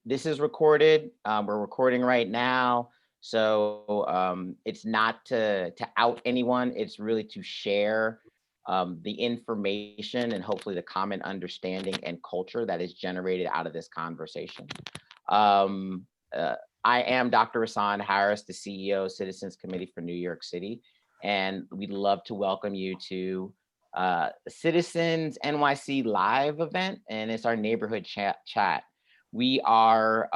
this is recorded. We're recording right now. So it's not to out anyone, it's really to share the information and hopefully the common understanding and culture that is generated out of this conversation. Um, uh, I am Dr. Rahsaan Harris, the CEO of Citizens Committee for New York City, and we'd love to welcome you to Citizens NYC live event, and it's our neighborhood chat. We are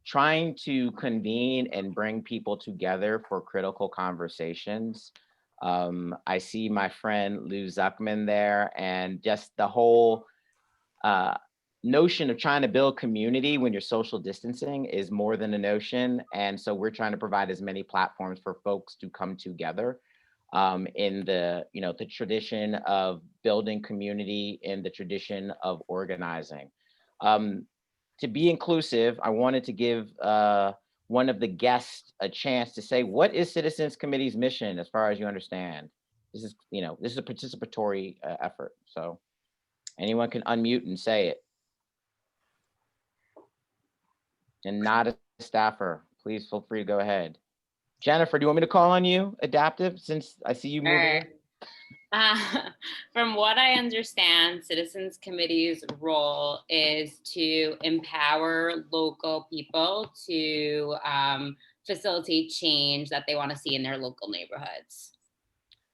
trying to convene and bring people together for critical conversations. I see my friend Lou Zuckman there, and just the whole uh, notion of trying to build community when you're social distancing is more than a notion. And so we're trying to provide as many platforms for folks to come together in the, the tradition of building community, in the tradition of organizing. Um, to be inclusive, I wanted to give one of the guests a chance to say, what is Citizens Committee's mission as far as you understand? This is, this is a participatory effort. So anyone can unmute and say it. And not a staffer, please feel free to go ahead. Jennifer, do you want me to call on you, Adaptive, since I see you moving? From what I understand, Citizens Committee's role is to empower local people to facilitate change that they want to see in their local neighborhoods.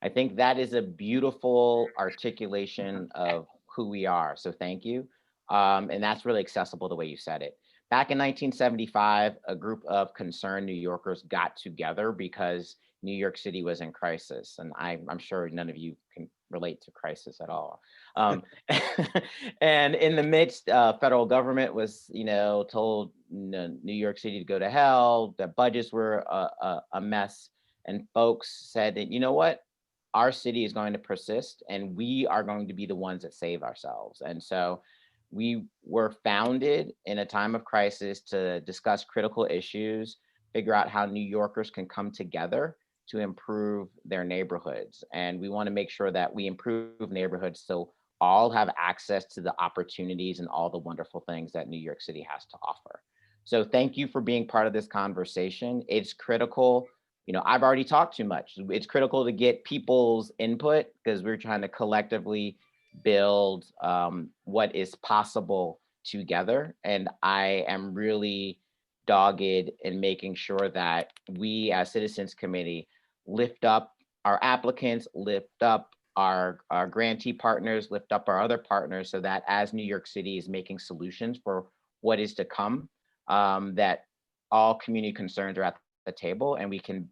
I think that is a beautiful articulation of who we are, so thank you. And that's really accessible the way you said it. Back in 1975, a group of concerned New Yorkers got together because New York City was in crisis. And I'm sure none of you can relate to crisis at all. And in the midst, federal government was, told New York City to go to hell, the budgets were a mess. And folks said that, you know what? Our city is going to persist and we are going to be the ones that save ourselves. And so we were founded in a time of crisis to discuss critical issues, figure out how New Yorkers can come together to improve their neighborhoods. And we want to make sure that we improve neighborhoods so all have access to the opportunities and all the wonderful things that New York City has to offer. So thank you for being part of this conversation. It's critical. I've already talked too much. It's critical to get people's input because we're trying to collectively build what is possible together. And I am really dogged in making sure that we as Citizens Committee lift up our applicants, lift up our grantee partners, lift up our other partners so that as New York City is making solutions for what is to come, that all community concerns are at the table and we can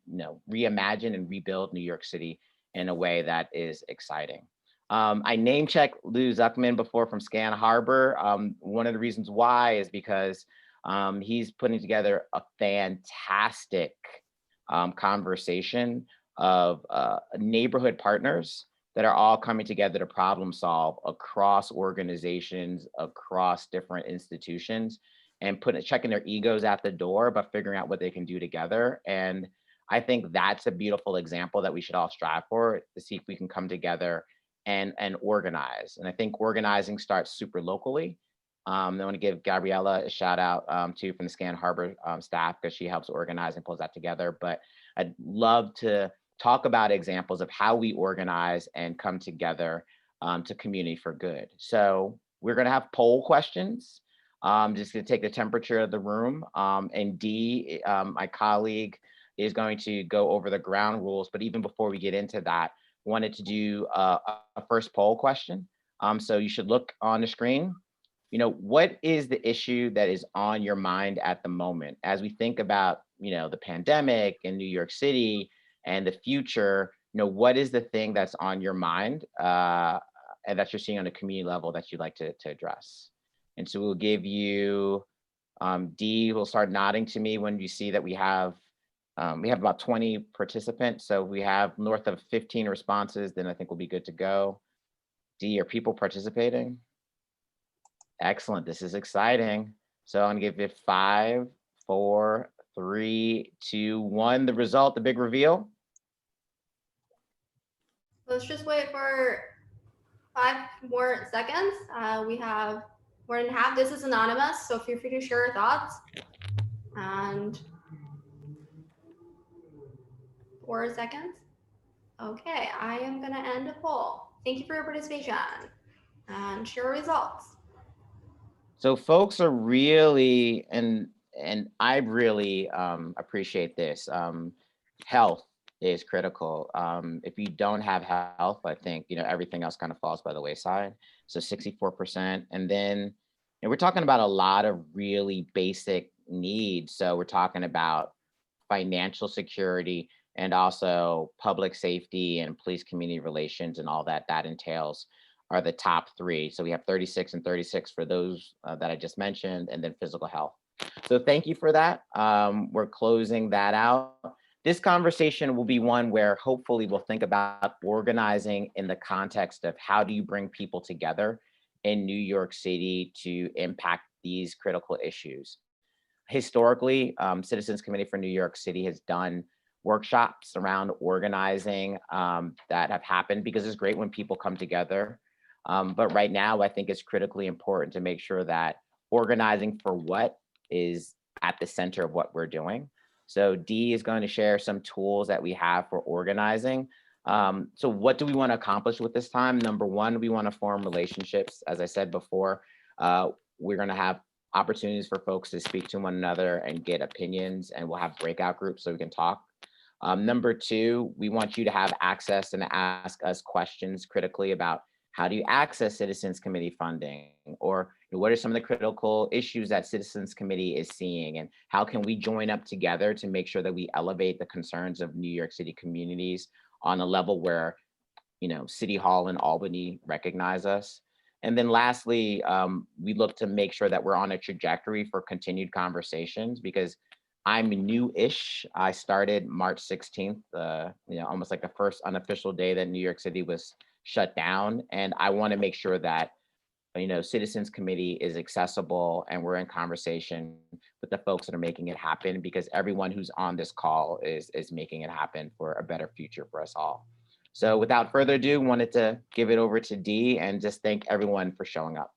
reimagine and rebuild New York City in a way that is exciting. I name checked Lou Zuckman before from Scan Harbor. One of the reasons why is because he's putting together a fantastic conversation of neighborhood partners that are all coming together to problem solve across organizations, across different institutions, and checking their egos at the door, but figuring out what they can do together. And I think that's a beautiful example that we should all strive for, to see if we can come together and organize. And I think organizing starts super locally. I want to give Gabriella a shout out too from the Scan Harbor staff because she helps organize and pulls that together. But I'd love to talk about examples of how we organize and come together to community for good. So we're going to have poll questions. Just to take the temperature of the room. And Dee, my colleague, is going to go over the ground rules. But even before we get into that, wanted to do a first poll question. So you should look on the screen. What is the issue that is on your mind at the moment? As we think about, the pandemic in New York City and the future, what is the thing that's on your mind and that you're seeing on a community level that you'd like to address? And so we'll give you, Dee will start nodding to me when you see that we have about 20 participants. So we have north of 15 responses, then I think we'll be good to go. Dee, are people participating? Excellent, this is exciting. So I'm gonna give it 5, 4, 3, 2, 1. The result, the big reveal. Let's just wait for 5 more seconds. We have more than half. This is anonymous, so feel free to share your thoughts. And 4 seconds. Okay, I am gonna end the poll. Thank you for your participation and share results. So folks are really, and I really appreciate this. Health is critical. If you don't have health, I think everything else kind of falls by the wayside. So 64%, and then we're talking about a lot of really basic needs. So we're talking about financial security and also public safety and police community relations and all that entails are the top three. So we have 36 and 36 for those that I just mentioned, and then physical health. So thank you for that. We're closing that out. This conversation will be one where hopefully we'll think about organizing in the context of how do you bring people together in New York City to impact these critical issues. Historically, Citizens Committee for New York City has done workshops around organizing that have happened because it's great when people come together. But right now, I think it's critically important to make sure that organizing for what is at the center of what we're doing. So Dee is going to share some tools that we have for organizing. So what do we want to accomplish with this time? Number one, we want to form relationships. As I said before, we're going to have opportunities for folks to speak to one another and get opinions, and we'll have breakout groups so we can talk. Number two, we want you to have access and ask us questions critically about how do you access Citizens Committee funding, or what are some of the critical issues that Citizens Committee is seeing, and how can we join up together to make sure that we elevate the concerns of New York City communities on a level where City Hall and Albany recognize us. And then lastly, we look to make sure that we're on a trajectory for continued conversations, because I'm new-ish. I started March 16th, almost like the first unofficial day that New York City was shut down. And I want to make sure that, Citizens Committee is accessible and we're in conversation with the folks that are making it happen, because everyone who's on this call is making it happen for a better future for us all. So without further ado, wanted to give it over to Dee and just thank everyone for showing up.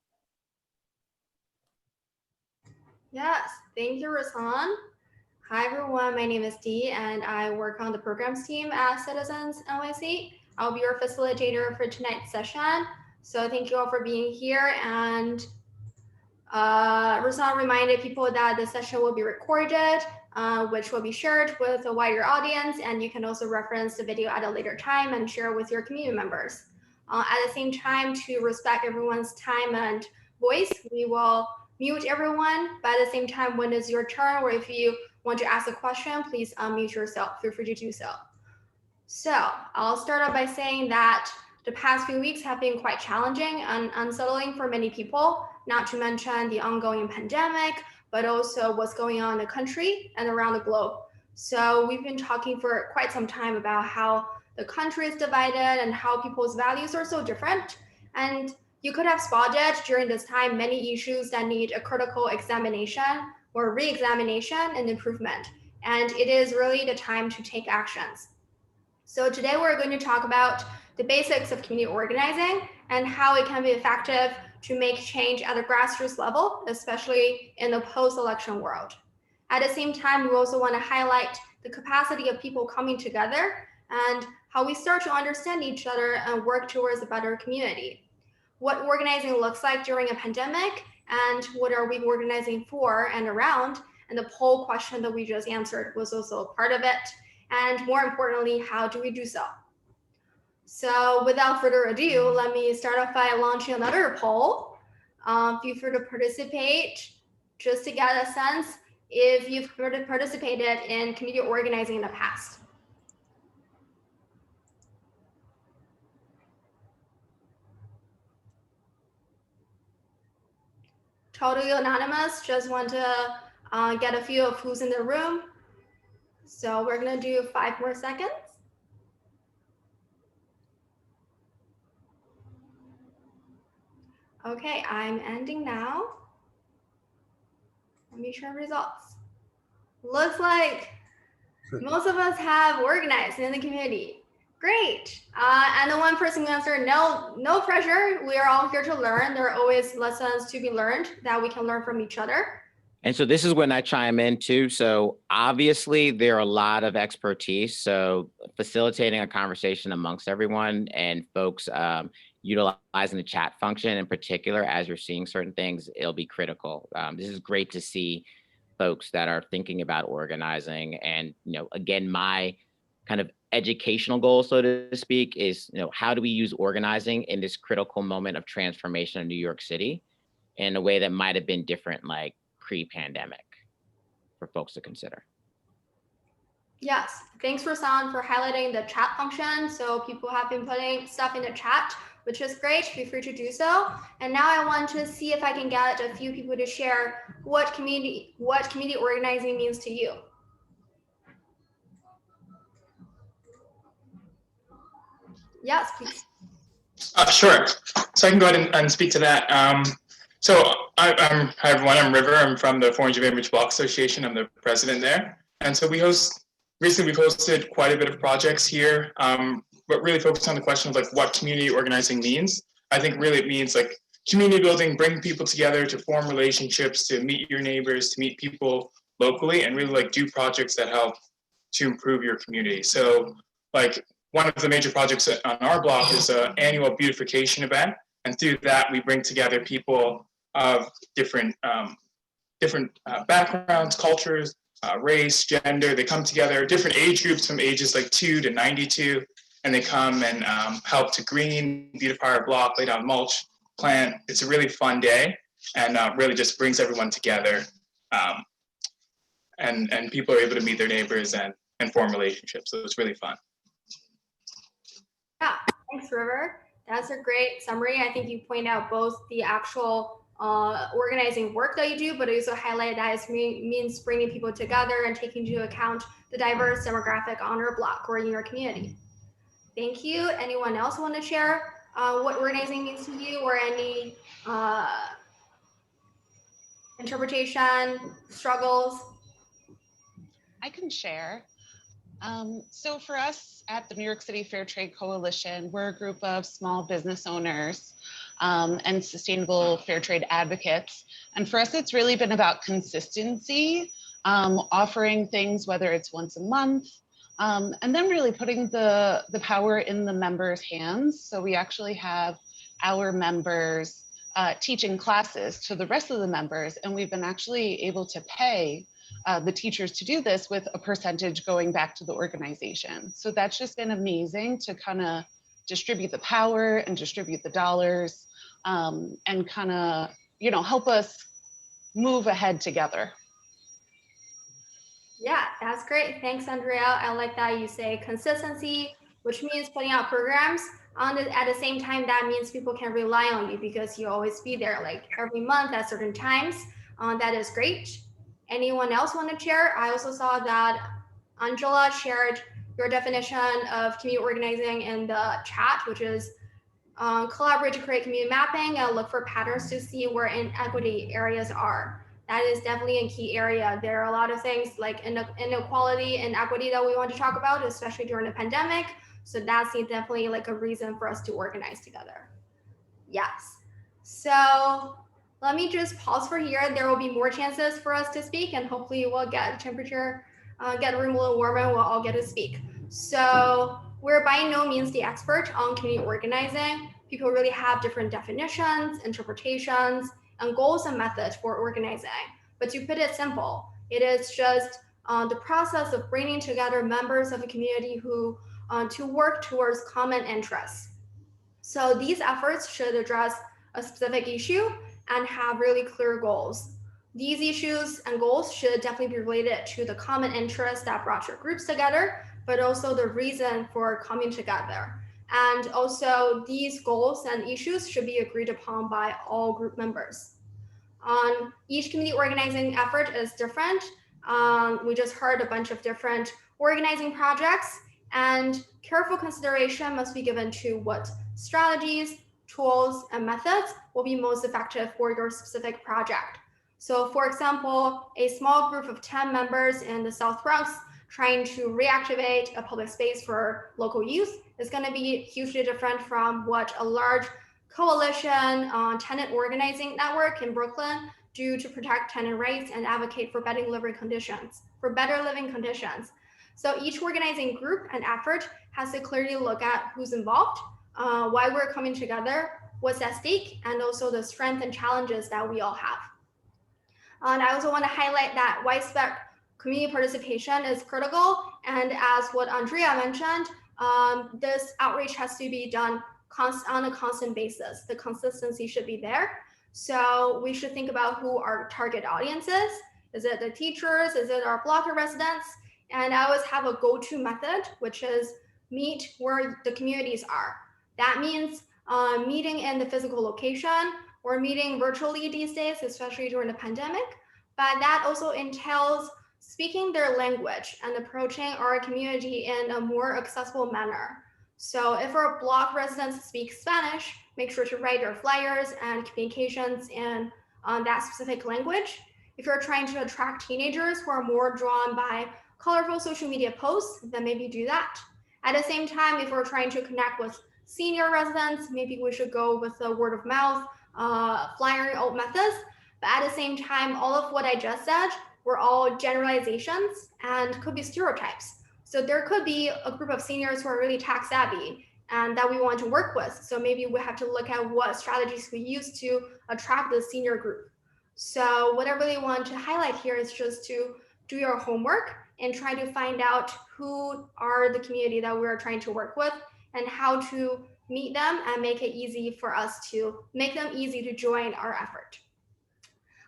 Yes, thank you, Rahsaan. Hi, everyone. My name is Dee, and I work on the programs team at CitizensNYC. I'll be your facilitator for tonight's session. So thank you all for being here. And Rahsaan reminded people that the session will be recorded, which will be shared with a wider audience. And you can also reference the video at a later time and share with your community members. At the same time, to respect everyone's time and voice, we will mute everyone. But at the same time, when it's your turn, or if you want to ask a question, please unmute yourself. Feel free to do so. So I'll start off by saying that the past few weeks have been quite challenging and unsettling for many people, not to mention the ongoing pandemic, but also what's going on in the country and around the globe. So we've been talking for quite some time about how the country is divided and how people's values are so different. And you could have spotted during this time many issues that need a critical examination or re-examination and improvement. And it is really the time to take actions. So today we're going to talk about the basics of community organizing and how it can be effective to make change at a grassroots level, especially in the post-election world. At the same time, we also want to highlight the capacity of people coming together and how we start to understand each other and work towards a better community. What organizing looks like during a pandemic, and what are we organizing for and around, and the poll question that we just answered was also a part of it. And more importantly, how do we do so? So without further ado, let me start off by launching another poll. Feel free to participate just to get a sense if you've participated in community organizing in the past. Totally anonymous, just want to get a feel of who's in the room. So we're gonna do 5 more seconds. Okay, I'm ending now. Let me share results. Looks like most of us have organized in the community. Great. And the one person who answered, no pressure. We are all here to learn. There are always lessons to be learned that we can learn from each other. And so this is when I chime in too. So obviously there are a lot of expertise. So facilitating a conversation amongst everyone and folks utilizing the chat function in particular, as you're seeing certain things, it'll be critical. This is great to see folks that are thinking about organizing. And, again, my kind of educational goal, so to speak, is, how do we use organizing in this critical moment of transformation in New York City in a way that might have been different, like pre-pandemic, for folks to consider. Yes, thanks Rahsaan for highlighting the chat function. So people have been putting stuff in the chat, which is great. Feel free to do so. And now I want to see if I can get a few people to share what community organizing means to you. Yes, please. Sure. So I can go ahead and speak to that. Hi everyone, I'm River. I'm from the Orange and Bainbridge Block Association. I'm the president there. And so recently we've hosted quite a bit of projects here, but really focused on the question of like what community organizing means. I think really it means like community building, bring people together to form relationships, to meet your neighbors, to meet people locally, and really like do projects that help to improve your community. So like one of the major projects on our block is an annual beautification event. And through that, we bring together people of different backgrounds, cultures, race, gender. They come together, different age groups from ages like 2 to 92, and they come and help to green, beautify our block, lay down mulch, plant. It's a really fun day, and really just brings everyone together. And people are able to meet their neighbors and form relationships. So it's really fun. Yeah, thanks, River. That's a great summary. I think you point out both the actual organizing work that you do, but also highlight that it means bringing people together and taking into account the diverse demographic on your block or in your community. Thank you. Anyone else want to share what organizing means to you, or any interpretation, struggles? I can share. So for us at the New York City Fair Trade Coalition, we're a group of small business owners and sustainable fair trade advocates. And for us, it's really been about consistency, offering things, whether it's once a month, and then really putting the power in the members' hands. So we actually have our members teaching classes to the rest of the members, and we've been actually able to pay the teachers to do this with a percentage going back to the organization. So that's just been amazing to kind of distribute the power and distribute the dollars and kind of, help us move ahead together. Yeah, that's great. Thanks, Andrea. I like that you say consistency, which means putting out programs. At the same time, that means people can rely on you because you always be there like every month at certain times. That is great. Anyone else want to share? I also saw that Angela shared your definition of community organizing in the chat, which is collaborate to create community mapping and look for patterns to see where inequity areas are. That is definitely a key area. There are a lot of things like inequality and equity that we want to talk about, especially during the pandemic. So that's definitely like a reason for us to organize together. Yes. So let me just pause for here. There will be more chances for us to speak, and hopefully we'll get temperature, get the room a little warmer, and we'll all get to speak. So we're by no means the expert on community organizing. People really have different definitions, interpretations, and goals and methods for organizing. But to put it simple, it is just the process of bringing together members of a community who to work towards common interests. So these efforts should address a specific issue and have really clear goals. These issues and goals should definitely be related to the common interests that brought your groups together, but also the reason for coming together. And also these goals and issues should be agreed upon by all group members. Each community organizing effort is different. We just heard a bunch of different organizing projects, and careful consideration must be given to what strategies, tools, and methods will be most effective for your specific project. So for example, a small group of 10 members in the South Bronx trying to reactivate a public space for local youth is going to be hugely different from what a large coalition tenant organizing network in Brooklyn do to protect tenant rights and advocate for better living conditions. So each organizing group and effort has to clearly look at who's involved, why we're coming together, what's at stake, and also the strengths and challenges that we all have. And I also want to highlight that widespread community participation is critical. And as what Andrea mentioned, this outreach has to be done on a constant basis. The consistency should be there. So we should think about who our target audience is. Is it the teachers? Is it our blocker residents? And I always have a go-to method, which is meet where the communities are. That means meeting in the physical location or meeting virtually these days, especially during the pandemic. But that also entails speaking their language and approaching our community in a more accessible manner. So if our block residents speak Spanish, make sure to write your flyers and communications in that specific language. If you're trying to attract teenagers who are more drawn by colorful social media posts, then maybe do that. At the same time, if we're trying to connect with senior residents, maybe we should go with the word of mouth, flyer out methods. But at the same time, all of what I just said were all generalizations and could be stereotypes. So there could be a group of seniors who are really tech savvy and that we want to work with. So maybe we have to look at what strategies we use to attract the senior group. So what I really want to highlight here is just to do your homework and try to find out who are the community that we're trying to work with and how to meet them and make it easy for us to make them easy to join our effort.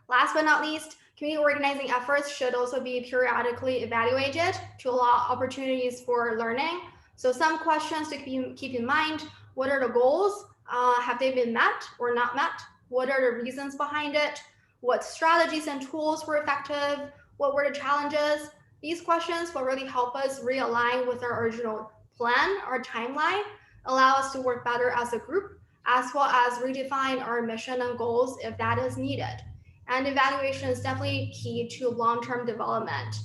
Last but not least, community organizing efforts should also be periodically evaluated to allow opportunities for learning. So some questions to keep in mind: what are the goals? Have they been met or not met? What are the reasons behind it? What strategies and tools were effective? What were the challenges? These questions will really help us realign with our original plan, our timeline, allow us to work better as a group, as well as redefine our mission and goals if that is needed. And evaluation is definitely key to long-term development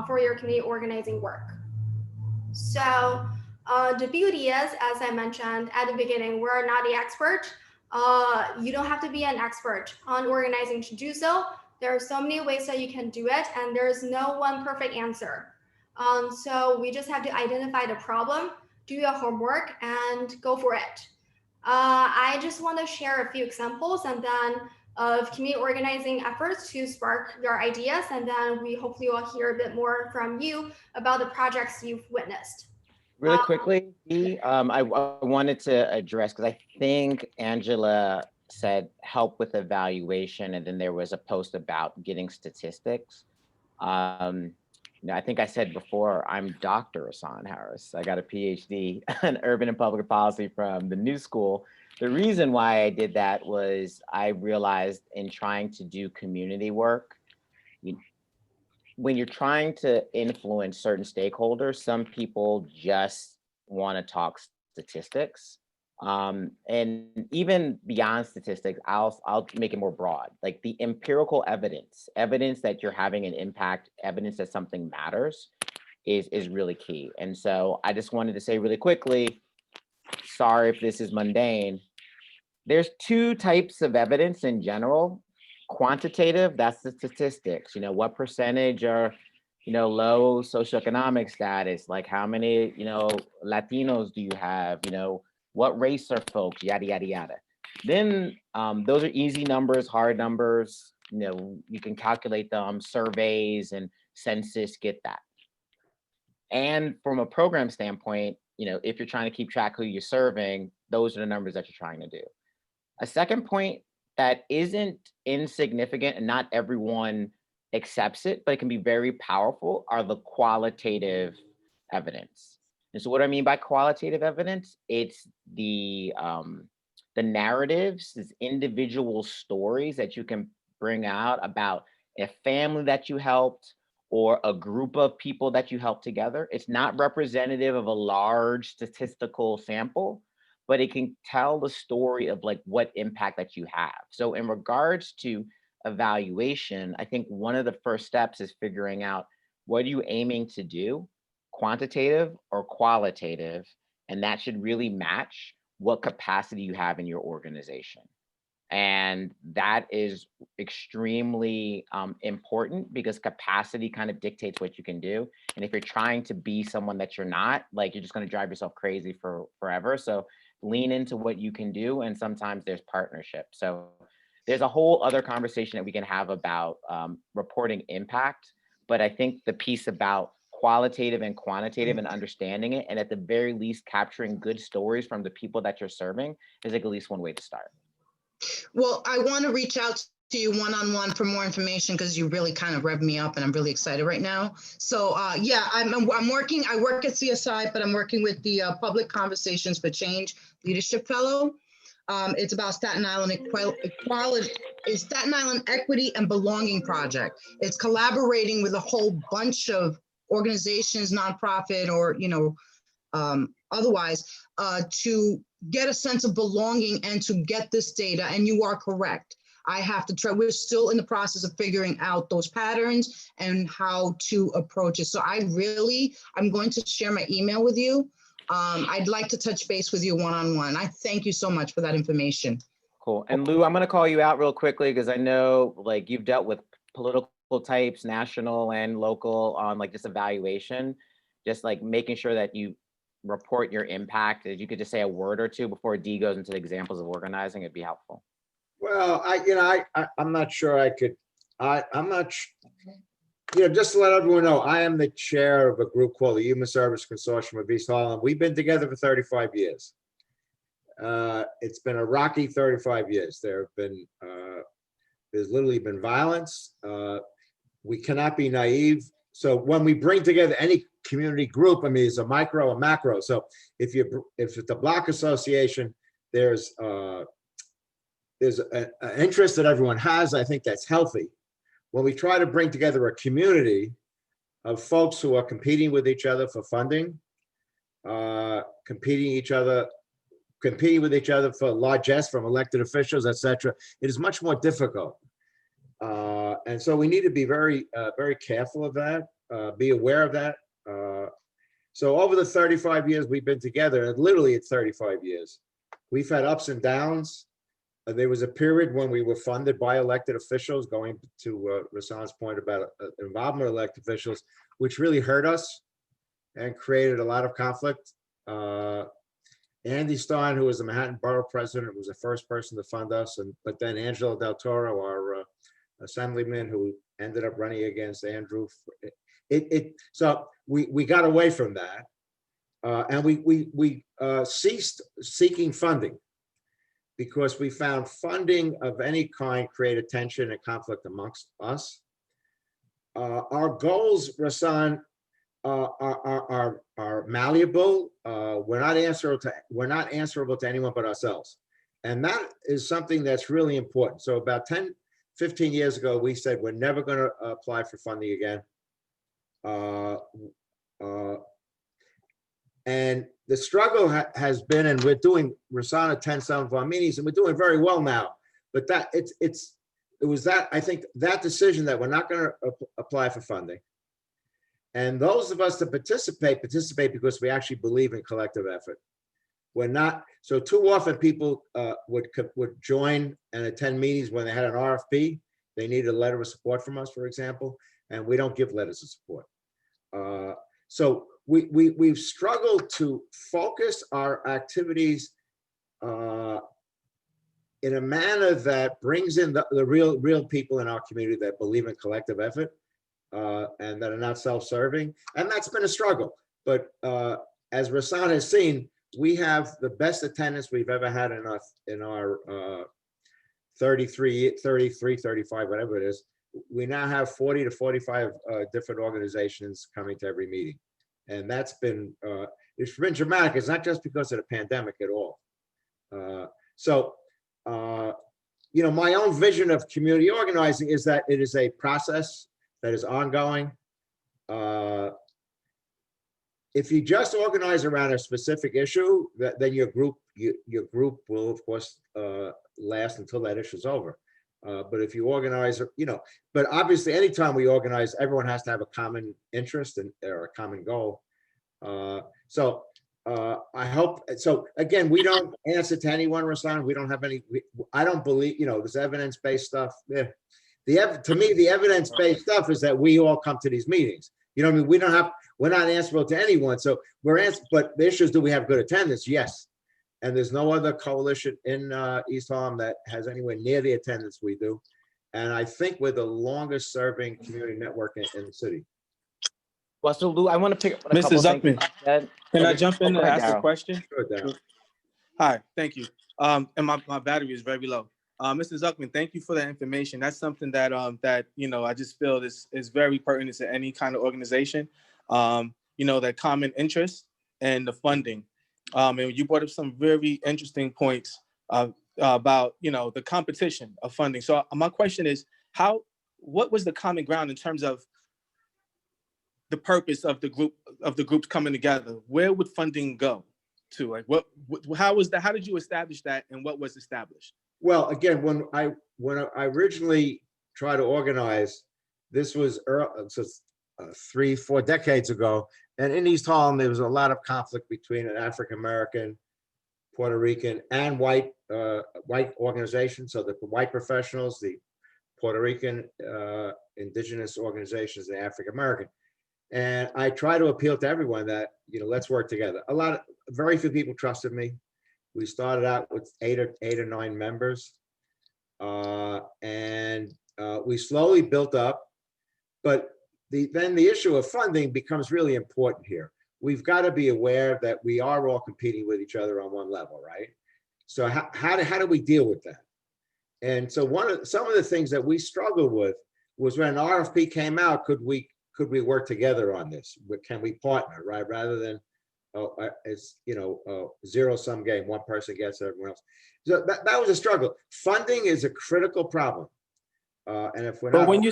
for your community organizing work. So the beauty is, as I mentioned at the beginning, we're not the expert. You don't have to be an expert on organizing to do so. There are so many ways that you can do it, and there's no one perfect answer. So we just have to identify the problem, do your homework, and go for it. I just want to share a few examples and then of community organizing efforts to spark your ideas, and then we hopefully will hear a bit more from you about the projects you've witnessed. Really quickly, I wanted to address, because I think Angela said help with evaluation, and then there was a post about getting statistics. I think I said before, I'm Dr. Rahsaan Harris. I got a PhD in urban and public policy from the New School. The reason why I did that was I realized in trying to do community work, when you're trying to influence certain stakeholders, some people just want to talk statistics. And even beyond statistics, I'll make it more broad, like the empirical evidence that you're having an impact, evidence that something matters is really key. And so I just wanted to say really quickly, sorry if this is mundane, there's two types of evidence in general. Quantitative, that's the statistics, what percentage are, low socioeconomic status, like how many, Latinos do you have, what race are folks, yada, yada, yada. Then those are easy numbers, hard numbers, you can calculate them, surveys and census, get that. And from a program standpoint, if you're trying to keep track who you're serving, those are the numbers that you're trying to do. A second point that isn't insignificant and not everyone accepts it, but it can be very powerful, are the qualitative evidence. And so what I mean by qualitative evidence, it's the narratives, these individual stories that you can bring out about a family that you helped or a group of people that you helped together. It's not representative of a large statistical sample, but it can tell the story of like what impact that you have. So in regards to evaluation, I think one of the first steps is figuring out what are you aiming to do, quantitative or qualitative? And that should really match what capacity you have in your organization. And that is extremely important, because capacity kind of dictates what you can do. And if you're trying to be someone that you're not, like, you're just going to drive yourself crazy for forever. So lean into what you can do. And sometimes there's partnership. So there's a whole other conversation that we can have about reporting impact. But I think the piece about qualitative and quantitative and understanding it, and at the very least capturing good stories from the people that you're serving, is like at least one way to start. Well, I want to reach out to you one-on-one for more information, because you really kind of revved me up and I'm really excited right now. So yeah, I work at CSI, but I'm working with the Public Conversations for Change Leadership Fellow. It's about Staten Island equality, Staten Island Equity and Belonging Project. It's collaborating with a whole bunch of organizations, nonprofit or, you know, otherwise, to get a sense of belonging and to get this data. And you are correct. I have to try. We're still in the process of figuring out those patterns and how to approach it. So I'm going to share my email with you. I'd like to touch base with you one-on-one. I thank you so much for that information. Cool. And Lou, I'm going to call you out real quickly, because I know like you've dealt with political types, national and local, on like this evaluation, just like making sure that you report your impact. If you could just say a word or two before Dee goes into the examples of organizing, it'd be helpful. Well, I'm not sure I could, I'm not, just to let everyone know, I am the chair of a group called the Human Service Consortium of East Harlem. We've been together for 35 years. It's been a rocky 35 years. There's literally been violence. We cannot be naive. So when we bring together any community group, I mean, it's a micro and macro. So if it's a block association, there's an interest that everyone has. I think that's healthy. When we try to bring together a community of folks who are competing with each other for funding, competing with each other for largesse from elected officials, etc., it is much more difficult. And so we need to be very, very careful of that, be aware of that. So over the 35 years we've been together, and literally it's 35 years, we've had ups and downs. There was a period when we were funded by elected officials, going to Rahsaan's point about involvement of elected officials, which really hurt us and created a lot of conflict. Andy Stein, who was the Manhattan Borough President, was the first person to fund us, but then Angelo Del Toro, our assemblyman, who ended up running against Andrew. So we got away from that, and we ceased seeking funding, because we found funding of any kind created tension and conflict amongst us. Our goals, Rahsaan, are malleable. We're not answerable to anyone but ourselves, and that is something that's really important. So about 10-15 years ago, we said we're never going to apply for funding again. And the struggle has been, and we're doing, Rahsaan attends some of our meetings, and we're doing very well now. But that it was that, I think, that decision that we're not going to apply for funding. And those of us that participate because we actually believe in collective effort. We're not, so too often people would join and attend meetings when they had an RFP. They needed a letter of support from us, for example, and we don't give letters of support. So we've struggled to focus our activities in a manner that brings in the real people in our community that believe in collective effort and that are not self-serving. And that's been a struggle. But as Rahsaan has seen, we have the best attendance we've ever had in our 33, 35, whatever it is. We now have 40 to 45 different organizations coming to every meeting. And that's been, it's been dramatic. It's not just because of the pandemic at all. My own vision of community organizing is that it is a process that is ongoing. If you just organize around a specific issue, then your group will, of course, last until that issue is over. But if you organize, but obviously anytime we organize, everyone has to have a common interest or a common goal. So I hope, so again, we don't answer to anyone, Rahsaan. We don't have any, I don't believe, this evidence-based stuff. To me, the evidence-based stuff is that we all come to these meetings. You know what I mean? We're not answerable to anyone. So but the issue is, do we have good attendance? Yes. And there's no other coalition in East Harlem that has anywhere near the attendance we do. And I think we're the longest serving community network in the city. Well, so Lou, I want to pick up on a Mr. couple of things Zuckman, you said. can I jump in Go and ahead, ask a Darryl. question? Sure, Darryl. Hi, thank you. And my battery is very low. Mr. Zuckman, thank you for that information. That's something that I just feel is very pertinent to any kind of organization. That common interest and the funding. And you brought up some very interesting points about the competition of funding. So my question is, what was the common ground in terms of the purpose of the groups coming together? Where would funding go to? Like how did you establish that, and what was established? Well, again, when I originally tried to organize, this was 3-4 decades ago, and in East Harlem there was a lot of conflict between an African American, Puerto Rican, and white organizations. So the white professionals, the Puerto Rican indigenous organizations, the African American. And I try to appeal to everyone that, let's work together. Very few people trusted me. We started out with 8 or 9 members. And we slowly built up, but then the issue of funding becomes really important here. We've got to be aware that we are all competing with each other on one level, right? So how do we deal with that? And so some of the things that we struggled with was when an RFP came out, could we work together on this? Can we partner, right? Rather than it's zero-sum game. One person gets it, everyone else. So that was a struggle. Funding is a critical problem, and if we're not. But when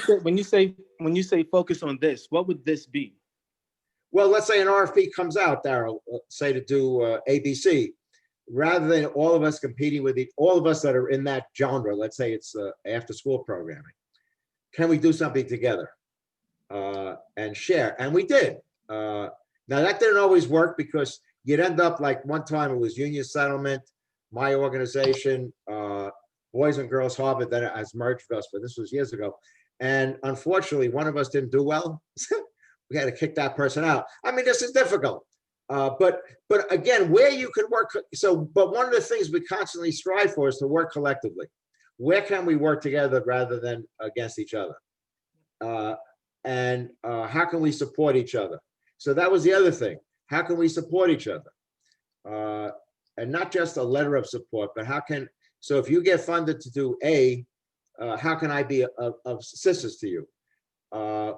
you say focus on this, what would this be? Well, let's say an RFP comes out, Darryl, say to do ABC, rather than all of us competing with all of us that are in that genre. Let's say it's after-school programming. Can we do something together and share? And we did. Now that didn't always work because you'd end up like one time it was Union Settlement, my organization, Boys and Girls Harbor, that has merged with us, but this was years ago. And unfortunately, one of us didn't do well. We had to kick that person out. I mean, this is difficult. But again, where you could work. But one of the things we constantly strive for is to work collectively. Where can we work together rather than against each other? And how can we support each other? So that was the other thing. How can we support each other? And not just a letter of support, but so if you get funded to do A, how can I be of assistance to you?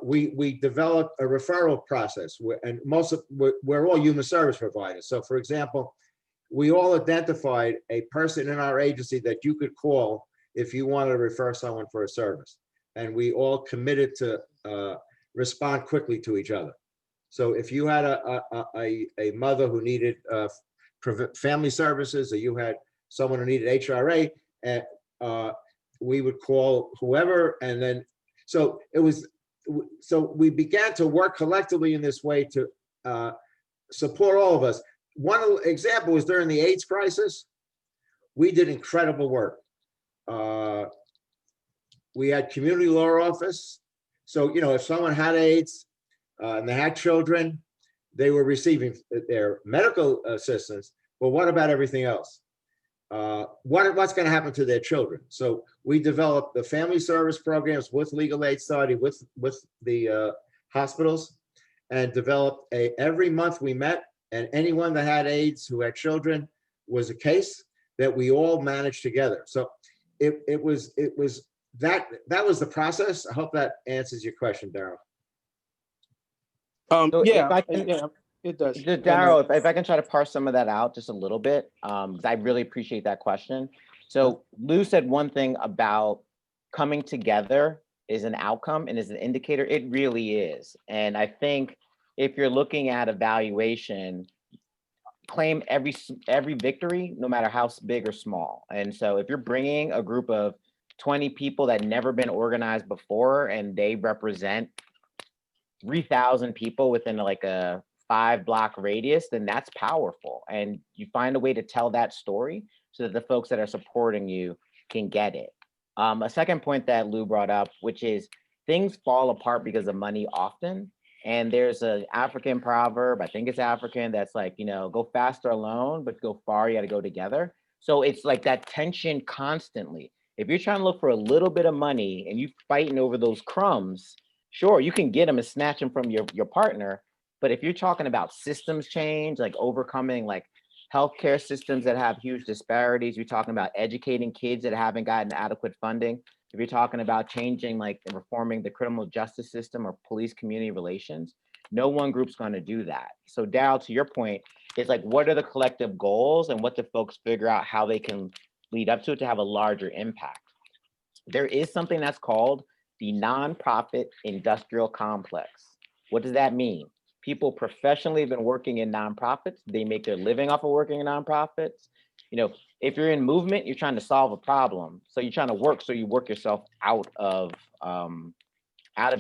We developed a referral process, and we're all human service providers. So for example, we all identified a person in our agency that you could call if you wanted to refer someone for a service. And we all committed to respond quickly to each other. So if you had a mother who needed family services, or you had someone who needed HRA, we would call whoever, and then so we began to work collectively in this way to support all of us. One example was during the AIDS crisis. We did incredible work. We had community law office. So, if someone had AIDS and they had children, they were receiving their medical assistance. But what about everything else? What's going to happen to their children? So we developed the family service programs with legal aid study with the hospitals, and developed every month we met, and anyone that had AIDS who had children was a case that we all managed together. So it was that was the process. I hope that answers your question, Darryl. It does. Darryl, if I can try to parse some of that out just a little bit, because I really appreciate that question. So Lou said one thing about coming together is an outcome and is an indicator. It really is. And I think if you're looking at evaluation, claim every victory, no matter how big or small. And so if you're bringing a group of 20 people that never been organized before, and they represent 3,000 people within like a 5-block radius, then that's powerful. And you find a way to tell that story so that the folks that are supporting you can get it. A second point that Lou brought up, which is things fall apart because of money often. And there's an African proverb, I think it's African, that's like, you know, go faster alone, but go far, you got to go together. So it's like that tension constantly. If you're trying to look for a little bit of money and you fighting over those crumbs, sure, you can get them and snatch them from your partner. But if you're talking about systems change, like overcoming like healthcare systems that have huge disparities, you're talking about educating kids that haven't gotten adequate funding. If you're talking about changing like and reforming the criminal justice system or police community relations, no one group's going to do that. So Darryl, to your point, it's like, what are the collective goals and what do folks figure out how they can lead up to it to have a larger impact? There is something that's called the nonprofit industrial complex. What does that mean? People professionally have been working in nonprofits. They make their living off of working in nonprofits. You know, if you're in movement, you're trying to solve a problem. So you're trying to work, so you work yourself out of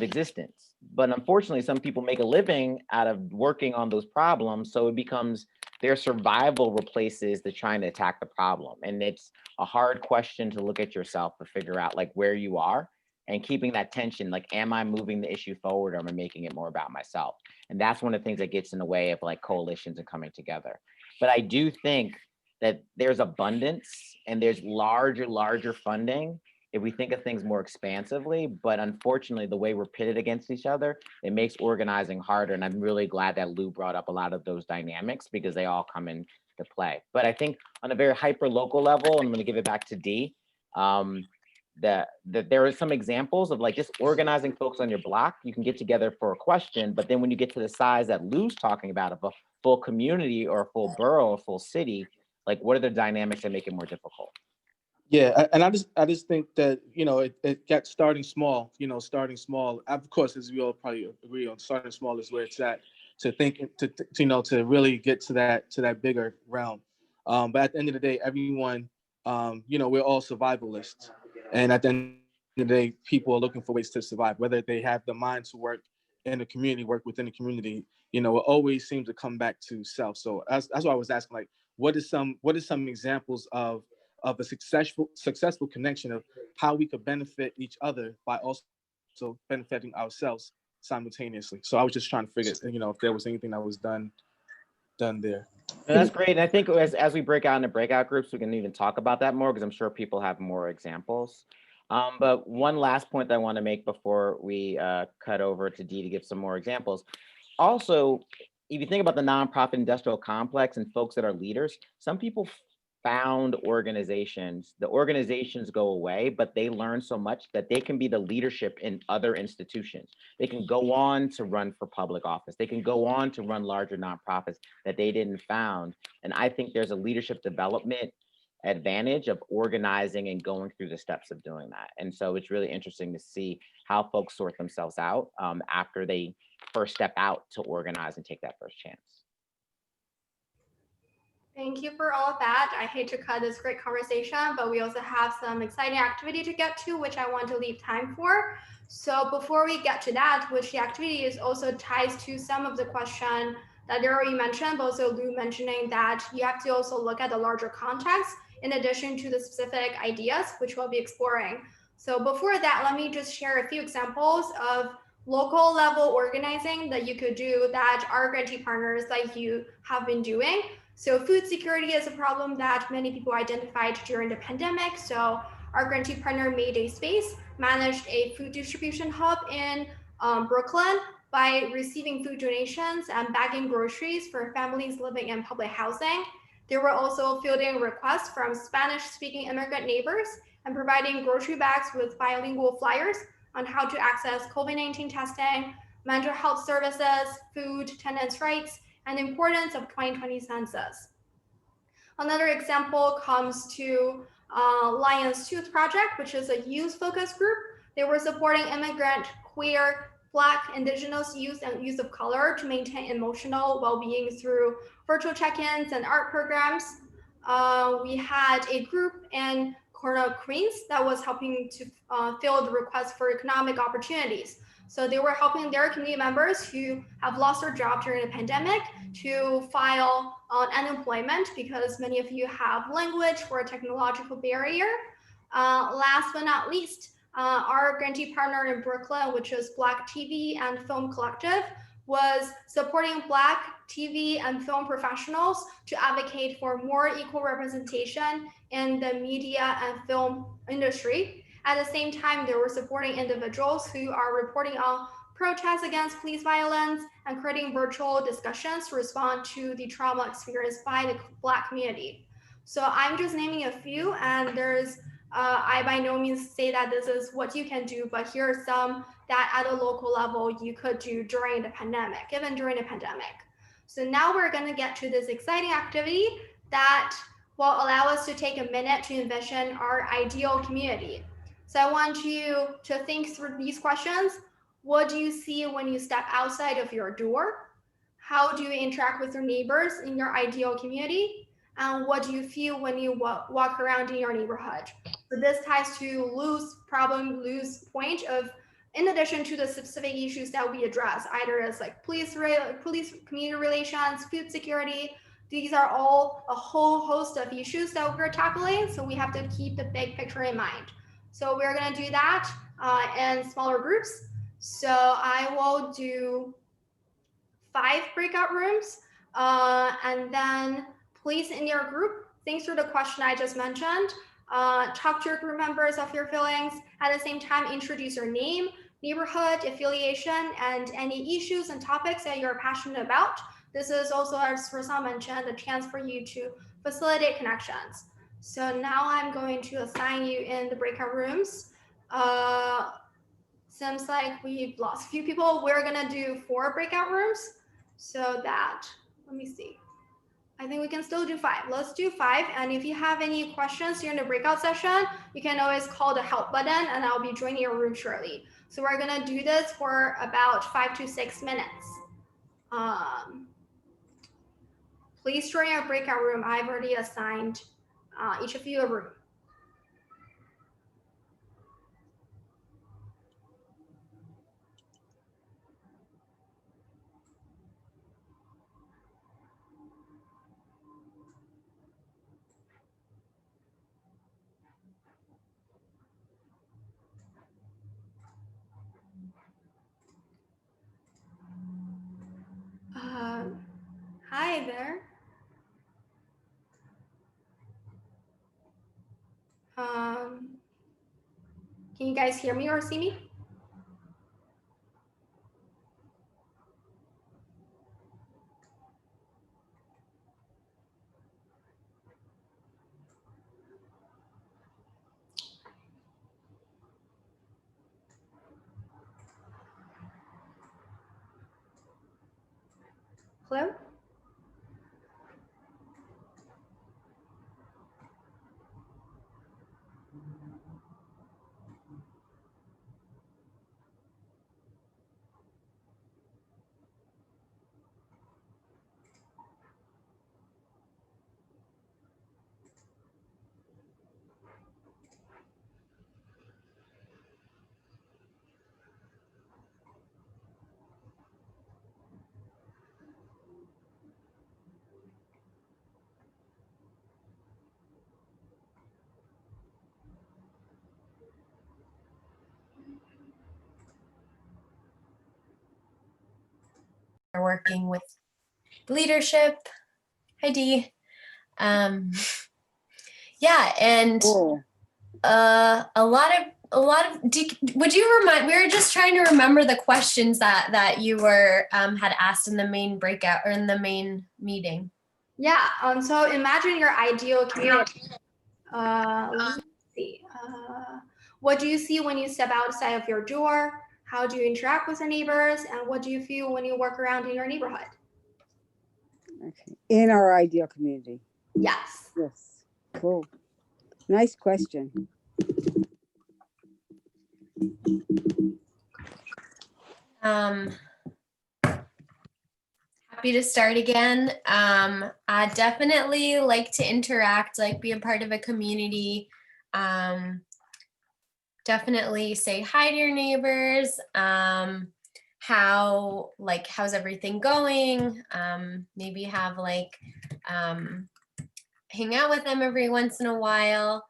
existence. But unfortunately, some people make a living out of working on those problems. So it becomes their survival replaces the trying to attack the problem. And it's a hard question to look at yourself to figure out like where you are and keeping that tension, like, am I moving the issue forward or am I making it more about myself? And that's one of the things that gets in the way of like coalitions and coming together. But I do think that there's abundance and there's larger funding if we think of things more expansively. But unfortunately, the way we're pitted against each other, it makes organizing harder. And I'm really glad that Lou brought up a lot of those dynamics because they all come into play. But I think on a very hyper local level, and I'm going to give it back to Dee, that there are some examples of like just organizing folks on your block. You can get together for a question, but then when you get to the size that Lou's talking about of a full community or a full borough or full city, like what are the dynamics that make it more difficult? Yeah, and I just think that, you know, it got starting small, starting small. Of course, as we all probably agree on, starting small is where it's at. To think to really get to that bigger realm. But at the end of the day, everyone, we're all survivalists, and at the end of the day, people are looking for ways to survive. Whether they have the mind to work in the community, work within the community, it always seems to come back to self. So that's why I was asking, like, what is some examples of a successful connection of how we could benefit each other by also benefiting ourselves simultaneously. So I was just trying to figure, if there was anything that was done there. That's great. And I think as we break out into breakout groups, we can even talk about that more because I'm sure people have more examples. But one last point that I want to make before we cut over to Dee to give some more examples. Also, if you think about the nonprofit industrial complex and folks that are leaders, some people found organizations. The organizations go away, but they learn so much that they can be the leadership in other institutions. They can go on to run for public office. They can go on to run larger nonprofits that they didn't found. And I think there's a leadership development advantage of organizing and going through the steps of doing that. And so it's really interesting to see how folks sort themselves out after they first step out to organize and take that first chance. Thank you for all of that. I hate to cut this great conversation, but we also have some exciting activity to get to, which I want to leave time for. So before we get to that, which the activity is also ties to some of the question that they already mentioned, but also Lou mentioning that you have to also look at the larger context in addition to the specific ideas, which we'll be exploring. So before that, let me just share a few examples of local level organizing that you could do that our grantee partners like you have been doing. So food security is a problem that many people identified during the pandemic. So our grantee partner Mayday Space managed a food distribution hub in Brooklyn by receiving food donations and bagging groceries for families living in public housing. They were also fielding requests from Spanish-speaking immigrant neighbors and providing grocery bags with bilingual flyers on how to access COVID-19 testing, mental health services, food, tenants' rights, and the importance of 2020 census. Another example comes to Lion's Tooth Project, which is a youth-focused group. They were supporting immigrant, queer, Black, Indigenous youth and youth of color to maintain emotional well-being through virtual check-ins and art programs. We had a group in Corner Queens that was helping to fill the request for economic opportunities. So they were helping their community members who have lost their job during the pandemic to file on unemployment because many of you have language or a technological barrier. Last but not least, our grantee partner in Brooklyn, which is Black TV and Film Collective, was supporting Black TV and film professionals to advocate for more equal representation in the media and film industry. At the same time, they were supporting individuals who are reporting on protests against police violence and creating virtual discussions to respond to the trauma experienced by the Black community. So I'm just naming a few, and there's, I by no means say that this is what you can do, but here are some that at a local level you could do during the pandemic, even during the pandemic. So now we're going to get to this exciting activity that will allow us to take a minute to envision our ideal community. So I want you to think through these questions. What do you see when you step outside of your door? How do you interact with your neighbors in your ideal community? And what do you feel when you walk around in your neighborhood? So this ties to lose point of, in addition to the specific issues that we address, either as like police community relations, food security. These are all a whole host of issues that we're tackling. So we have to keep the big picture in mind. So we're going to do that in smaller groups. So I will do 5 breakout rooms, and then please in your group think through the question I just mentioned. Talk to your group members of your feelings. At the same time, introduce your name, neighborhood, affiliation, and any issues and topics that you're passionate about. This is also, as Rahsaan mentioned, a chance for you to facilitate connections. So now I'm going to assign you in the breakout rooms. Seems like we've lost a few people. We're gonna do 4 breakout rooms so that, let me see. I think we can still do 5. Let's do 5. And if you have any questions during the breakout session, you can always call the help button and I'll be joining your room shortly. So we're gonna do this for about 5 to 6 minutes. Please join your breakout room. I've already assigned each of you a room. Hi there. Can you guys hear me or see me? Hello? Working with leadership. Hi Dee. Yeah, and Cool. a lot of would you remind, we were just trying to remember the questions that you were had asked in the main breakout or in the main meeting. Yeah, so imagine your ideal community. Let's see. What do you see when you step outside of your door? How do you interact with your neighbors? And what do you feel when you walk around in your neighborhood? Okay. In our ideal community. Yes. Yes. Cool. Nice question. Happy to start again. I definitely like to interact, like be a part of a community. Definitely say hi to your neighbors. How's everything going? Maybe have hang out with them every once in a while.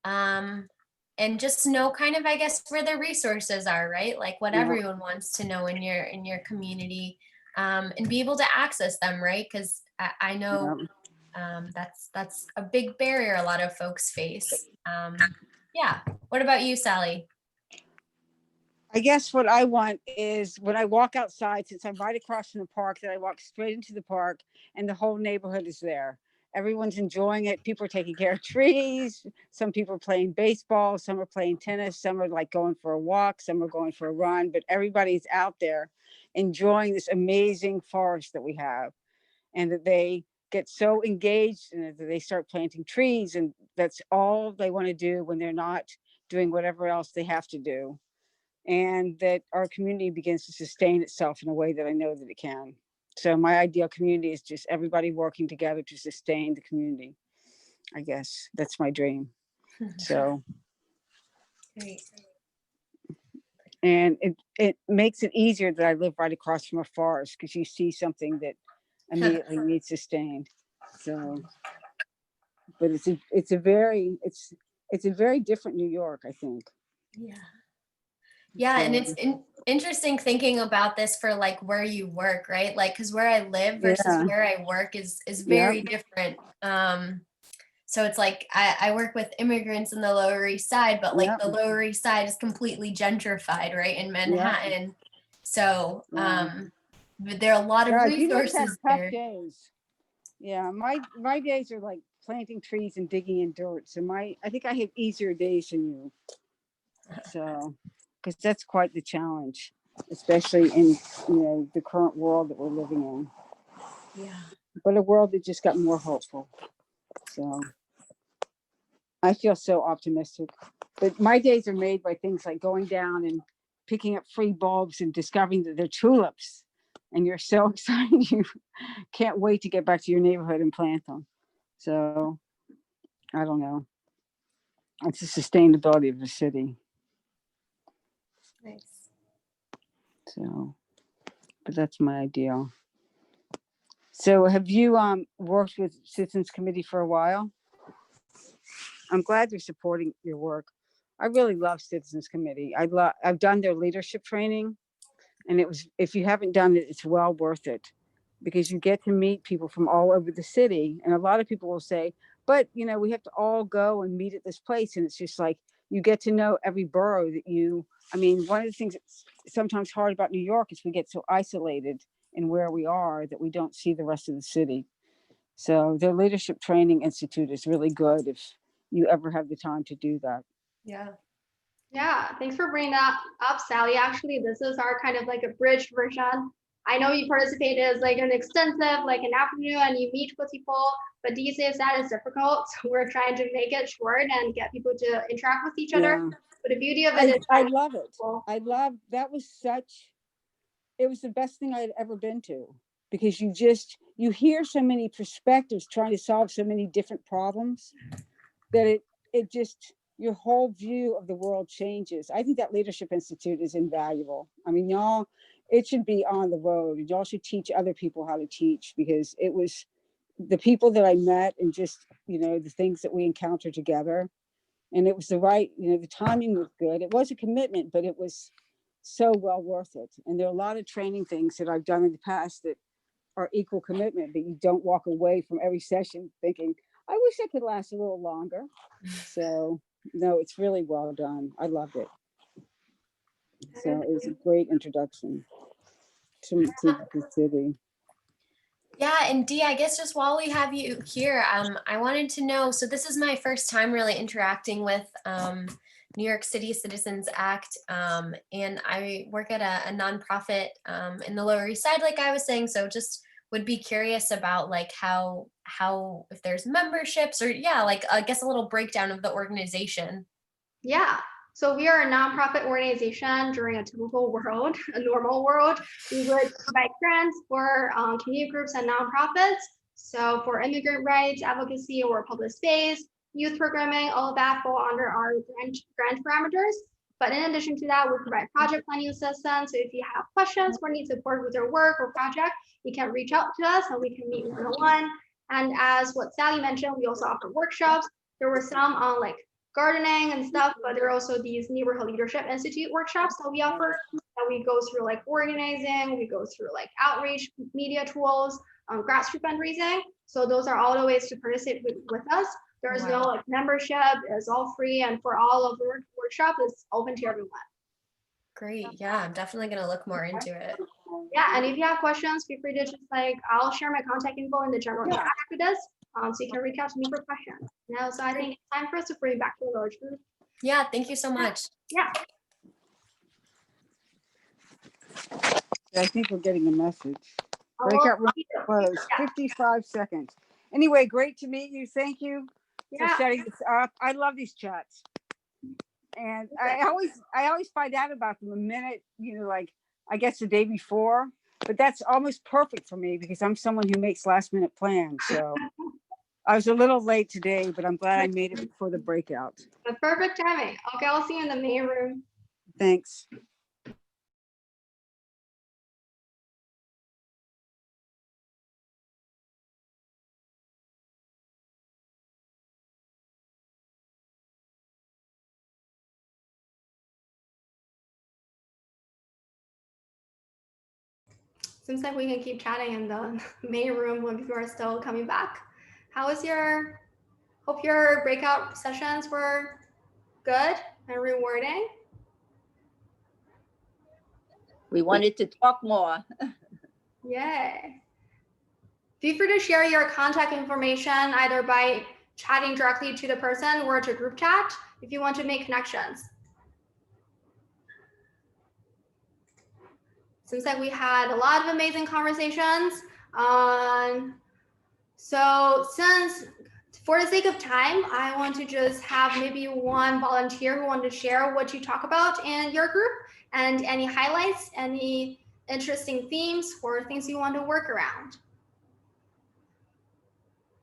And just know kind of, I guess, where the resources are, right? Like what everyone wants to know in your community, and be able to access them, right? Because I know that's a big barrier a lot of folks face. Yeah. What about you, Sally? I guess what I want is when I walk outside, since I'm right across from the park, that I walk straight into the park and the whole neighborhood is there. Everyone's enjoying it. People are taking care of trees. Some people are playing baseball. Some are playing tennis. Some are like going for a walk. Some are going for a run. But everybody's out there enjoying this amazing forest that we have, and that they get so engaged and that they start planting trees. And that's all they want to do when they're not doing whatever else they have to do. And that our community begins to sustain itself in a way that I know that it can. So my ideal community is just everybody working together to sustain the community. I guess that's my dream. So, Great. and it makes it easier that I live right across from a forest, because you see something that immediately needs sustained. So, but it's a very different New York, I think. Yeah. Yeah, and it's interesting thinking about this for like where you work, right? Like, because where I live versus where I work is very different. So it's like I work with immigrants in the Lower East Side, but like the Lower East Side is completely gentrified, right, in Manhattan. So there are a lot of resources there. Days. Yeah, my days are like planting trees and digging in dirt. So I think I have easier days than you. So, because that's quite the challenge, especially in the current world that we're living in. Yeah. But a world that just got more hopeful. So I feel so optimistic. But my days are made by things like going down and picking up free bulbs and discovering that they're tulips. And you're so excited, you can't wait to get back to your neighborhood and plant them. So I don't know. It's the sustainability of the city. Nice. So, but that's my ideal. So have you worked with Citizens Committee for a while? I'm glad they're supporting your work. I really love Citizens Committee. I've done their leadership training, and if you haven't done it, it's well worth it, because you get to meet people from all over the city. And a lot of people will say, but we have to all go and meet at this place. And it's just like, you get to know every borough one of the things that's sometimes hard about New York is we get so isolated in where we are that we don't see the rest of the city. So their Leadership Training Institute is really good if you ever have the time to do that. Yeah. Yeah, thanks for bringing that up, Sally. Actually, this is our kind of like a bridged version. I know you participated as like an extensive, like an afternoon, and you meet with people, but these days that is difficult. So we're trying to make it short and get people to interact with each other. But the beauty of it is I love it. It was the best thing I'd ever been to, because you hear so many perspectives trying to solve so many different problems that it just, your whole view of the world changes. I think that Leadership Institute is invaluable. I mean, y'all, it should be on the road. Y'all should teach other people how to teach, because it was the people that I met and just, the things that we encountered together. And it was the timing was good. It was a commitment, but it was so well worth it. And there are a lot of training things that I've done in the past that are equal commitment, but you don't walk away from every session thinking, I wish I could last a little longer. So no, it's really well done. I loved it. So it was a great introduction to the city. Yeah, and Dee, I guess just while we have you here, I wanted to know, so this is my first time really interacting with New York City Citizens Act, and I work at a nonprofit in the Lower East Side, like I was saying, so just would be curious about like how if there's memberships or like I guess a little breakdown of the organization. Yeah. So we are a nonprofit organization during a typical world, a normal world. We would provide grants for community groups and nonprofits. So for immigrant rights, advocacy, or public space, youth programming, all of that fall under our grant parameters. But in addition to that, we provide project planning assistance. So if you have questions or need support with your work or project, you can reach out to us and we can meet one-on-one. And as what Sally mentioned, we also offer workshops. There were some on like gardening and stuff, but there are also these Neighborhood Leadership Institute workshops that we offer, that we go through like organizing, we go through like outreach, media tools, grassroots fundraising. So those are all the ways to participate with us. There is no like membership, it's all free, and for all of the workshop, it's open to everyone. Great, yeah, I'm definitely gonna look more into it. Yeah, and if you have questions, feel free to just like, I'll share my contact info in the general chat after this, so you can reach out to me for questions. Now, so I think it's time for us to bring back to the large group. Yeah, thank you so much. Yeah. I think we're getting a message. Oh, Breakout room well, closed, yeah. 55 seconds. Anyway, great to meet you. Thank you for Yeah. setting this up. I love these chats. And I always find out about them a minute, you know, like I guess the day before, but that's almost perfect for me because I'm someone who makes last minute plans. So I was a little late today, but I'm glad I made it before the breakout. The perfect timing. Okay, I'll see you in the main room. Thanks. Seems like we can keep chatting in the main room when people are still coming back. How was your, hope your breakout sessions were good and rewarding? We wanted to talk more. Yay. Feel free to share your contact information either by chatting directly to the person or to group chat if you want to make connections. Seems like we had a lot of amazing conversations. So since, for the sake of time, I want to just have maybe one volunteer who wanted to share what you talk about in your group and any highlights, any interesting themes or things you want to work around.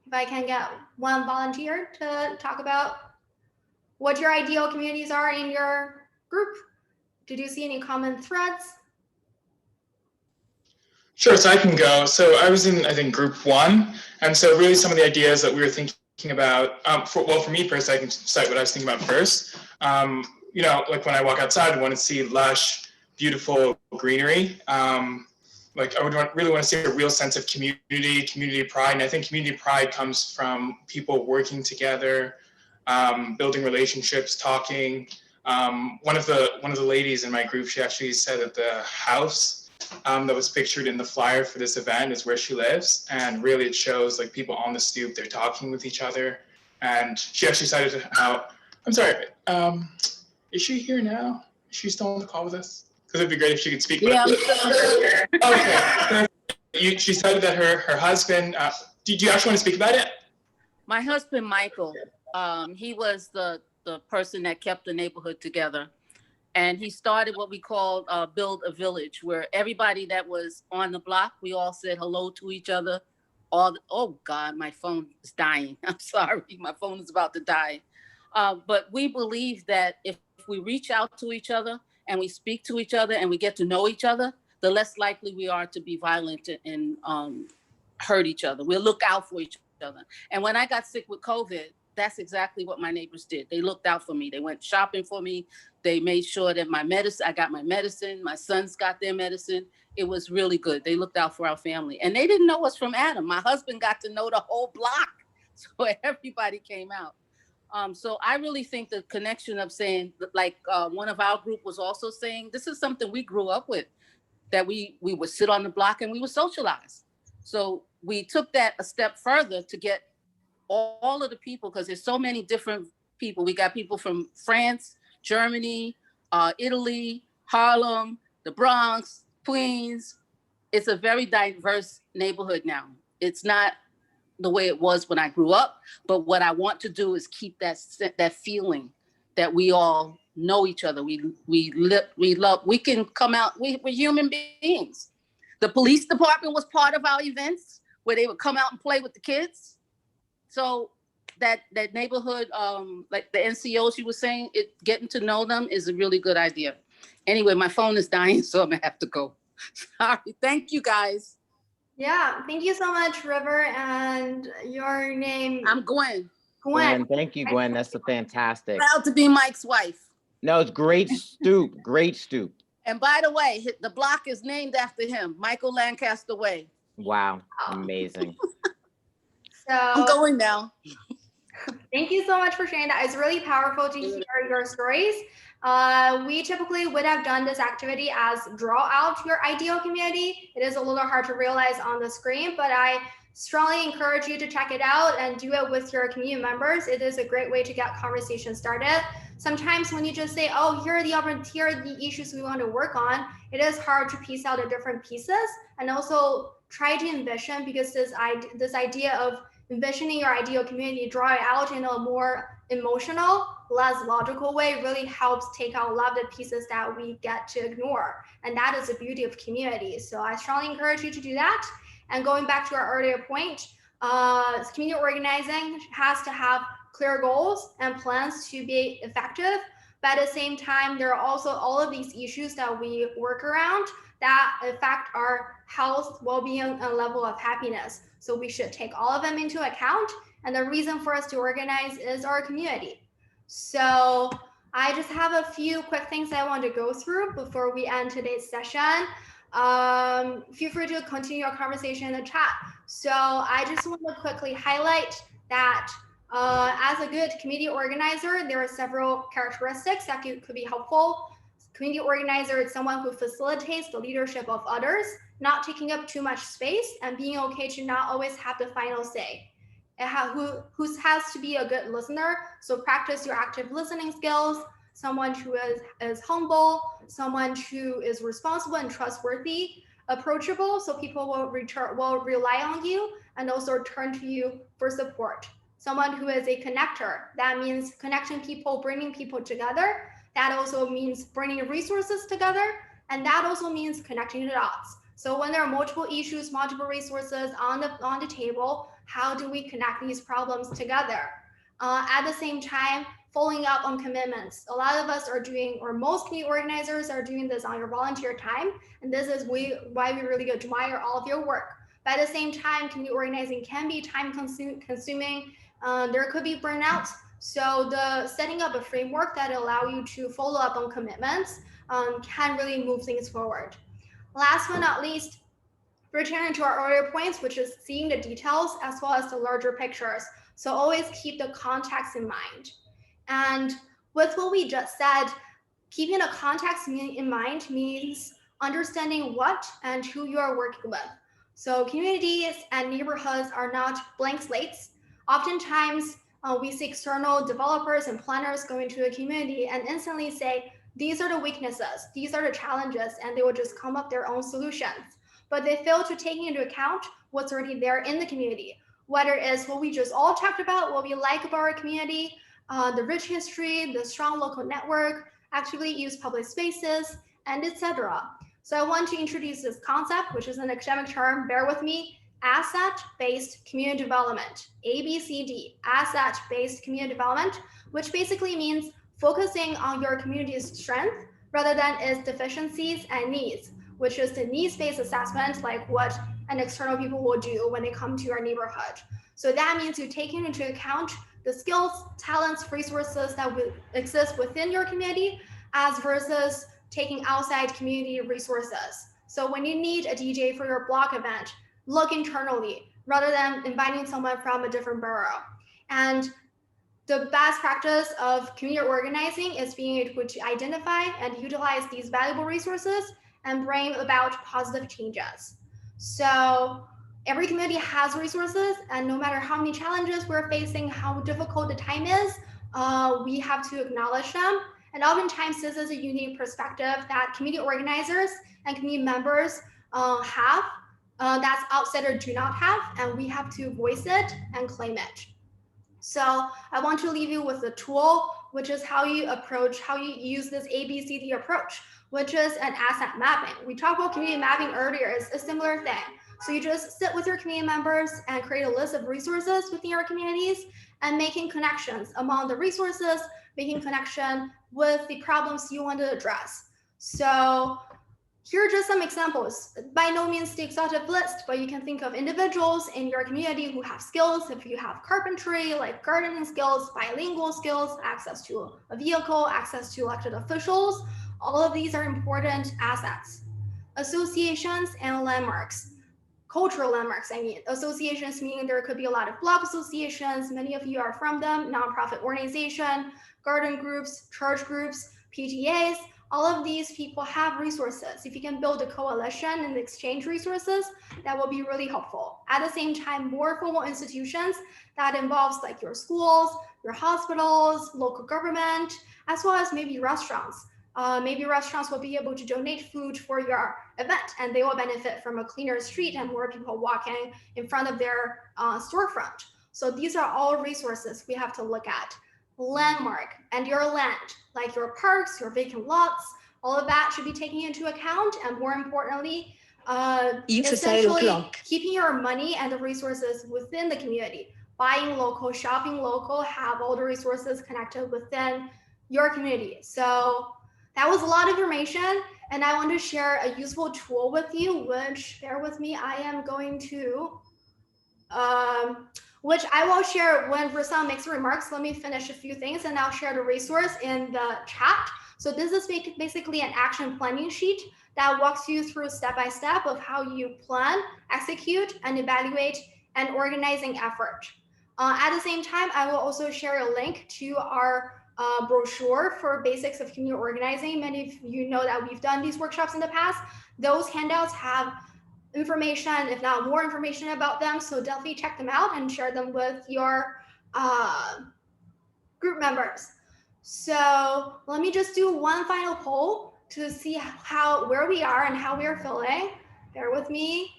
If I can get one volunteer to talk about what your ideal communities are in your group. Did you see any common threads? Sure, so I can go. So I was in, I think, group 1. And so really some of the ideas that we were thinking about, for me personally, I can cite what I was thinking about first. You know, like when I walk outside, I want to see lush, beautiful greenery. Like I would really want to see a real sense of community pride. And I think community pride comes from people working together, building relationships, talking. One of the ladies in my group, she actually said that the house that was pictured in the flyer for this event is where she lives. And really it shows like people on the stoop, they're talking with each other. And she actually cited how, I'm sorry, is she here now? Is she still on the call with us? Because it'd be great if she could speak. Yeah, Okay. She cited that her husband, do you actually want to speak about it? my husband, Michael, he was the person that kept the neighborhood together. And he started what we called Build a Village, where everybody that was on the block, we all said hello to each other. Oh God, my phone is dying. I'm sorry, my phone is about to die. But we believe that if we reach out to each other and we speak to each other and we get to know each other, the less likely we are to be violent and hurt each other. We'll look out for each other. And when I got sick with COVID, that's exactly what my neighbors did. They looked out for me. They went shopping for me. They made sure that I got my medicine. My sons got their medicine. It was really good. They looked out for our family. And they didn't know us from Adam. My husband got to know the whole block. So everybody came out. So I really think the connection of saying, like one of our group was also saying, this is something we grew up with, that we would sit on the block and we would socialize. So we took that a step further to get all of the people, because there's so many different people. We got people from France, Germany, Italy, Harlem, the Bronx, Queens. It's a very diverse neighborhood now. It's not the way it was when I grew up, but what I want to do is keep that feeling that we all know each other. We love, we can come out, we're human beings. The police department was part of our events where they would come out and play with the kids. So that neighborhood, like the NCOs you were saying, getting to know them is a really good idea. Anyway, my phone is dying, so I'm gonna have to go. Sorry. Thank you, guys. Yeah, thank you so much, River. And your name? I'm Gwen. Gwen. Thank you, Gwen. That's fantastic. Proud to be Mike's wife. No, it's great stoop. Great stoop. And by the way, the block is named after him, Michael Lancaster Way. Wow, amazing. So I'm going now. thank you so much for sharing that. It's really powerful to hear your stories. We typically would have done this activity as draw out your ideal community. It is a little hard to realize on the screen, but I strongly encourage you to check it out and do it with your community members. It is a great way to get conversation started. Sometimes when you just say, oh, here are the issues we want to work on, it is hard to piece out the different pieces, and also try to envision, because this idea of envisioning your ideal community, draw it out in a more emotional, less logical way really helps take out a lot of the pieces that we get to ignore. And that is the beauty of community. So I strongly encourage you to do that. And going back to our earlier point, community organizing has to have clear goals and plans to be effective. But at the same time, there are also all of these issues that we work around that affect our health, well-being, and level of happiness. So we should take all of them into account. And the reason for us to organize is our community. So I just have a few quick things I want to go through before we end today's session. Feel free to continue your conversation in the chat. So I just want to quickly highlight that as a good community organizer, there are several characteristics that could be helpful. Community organizer is someone who facilitates the leadership of others, not taking up too much space, and being okay to not always have the final say. Who has to be a good listener, so practice your active listening skills, someone who is humble, someone who is responsible and trustworthy, approachable, so people will rely on you and also turn to you for support. Someone who is a connector, that means connecting people, bringing people together. That also means bringing resources together, and that also means connecting the dots. So when there are multiple issues, multiple resources on the table, how do we connect these problems together? At the same time, following up on commitments. A lot of us are doing, or most community organizers are doing this on your volunteer time, and this is why we really admire all of your work. But at the same time, community organizing can be time consuming. There could be burnout. So the setting up a framework that allow you to follow up on commitments can really move things forward. Last but not least, returning to our earlier points, which is seeing the details as well as the larger pictures. So always keep the context in mind. And with what we just said, keeping the context in mind means understanding what and who you are working with. So communities and neighborhoods are not blank slates. Oftentimes, we see external developers and planners go into a community and instantly say, these are the weaknesses, these are the challenges, and they will just come up their own solutions. But they fail to take into account what's already there in the community, whether it's what we just all talked about, what we like about our community, the rich history, the strong local network, actively used public spaces, and etc. So I want to introduce this concept, which is an academic term, bear with me, asset-based community development, ABCD, asset-based community development, which basically means focusing on your community's strength rather than its deficiencies and needs, which is the needs-based assessment, like what an external people will do when they come to your neighborhood. So that means you take into account the skills, talents, resources that will exist within your community as versus taking outside community resources. So when you need a DJ for your block event, look internally rather than inviting someone from a different borough. And the best practice of community organizing is being able to identify and utilize these valuable resources and bring about positive changes. So every community has resources, and no matter how many challenges we're facing, how difficult the time is, we have to acknowledge them. And oftentimes this is a unique perspective that community organizers and community members have that outsiders do not have, and we have to voice it and claim it. So I want to leave you with a tool, which is how you use this ABCD approach, which is an asset mapping. We talked about community mapping earlier. It's a similar thing. So you just sit with your community members and create a list of resources within your communities and making connections among the resources, making connection with the problems you want to address. So here are just some examples. By no means the exhaustive list, but you can think of individuals in your community who have skills. If you have carpentry, like gardening skills, bilingual skills, access to a vehicle, access to elected officials, all of these are important assets. Associations and landmarks. Cultural landmarks, I mean. Associations meaning there could be a lot of block associations. Many of you are from them, nonprofit organization, garden groups, church groups, PTAs. All of these people have resources. If you can build a coalition and exchange resources, that will be really helpful. At the same time, more formal institutions that involves like your schools, your hospitals, local government, as well as maybe restaurants. Maybe restaurants will be able to donate food for your event and they will benefit from a cleaner street and more people walking in front of their storefront. So these are all resources we have to look at. Landmark and your land, like your parks, your vacant lots, all of that should be taken into account. And more importantly, essentially keeping your money and the resources within the community, buying local, shopping local, have all the resources connected within your community. So that was a lot of information, and I want to share a useful tool with you, which, bear with me, I am going to, which I will share when Rahsaan makes remarks. Let me finish a few things and I'll share the resource in the chat. So this is basically an action planning sheet that walks you through step-by-step of how you plan, execute, and evaluate an organizing effort. At the same time, I will also share a link to our brochure for basics of community organizing. Many of you know that we've done these workshops in the past. Those handouts have information, if not more information about them. So definitely check them out and share them with your group members. So let me just do one final poll to see where we are and how we are feeling. Bear with me.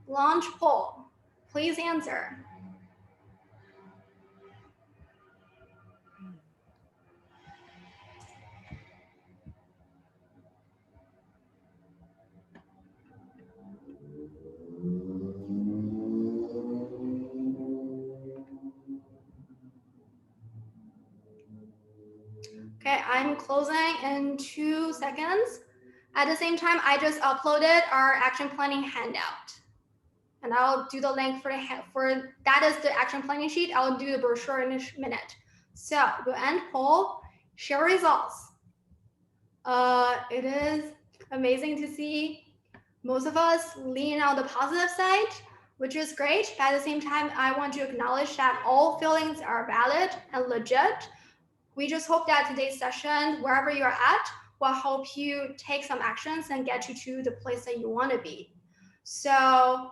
Launch poll. Please answer. Okay, I'm closing in 2 seconds. At the same time, I just uploaded our action planning handout. And I'll do the link for that is the action planning sheet. I'll do the brochure in a minute. So we'll end poll, share results. It is amazing to see most of us lean on the positive side, which is great. But at the same time, I want to acknowledge that all feelings are valid and legit. We just hope that today's session, wherever you're at, will help you take some actions and get you to the place that you want to be. So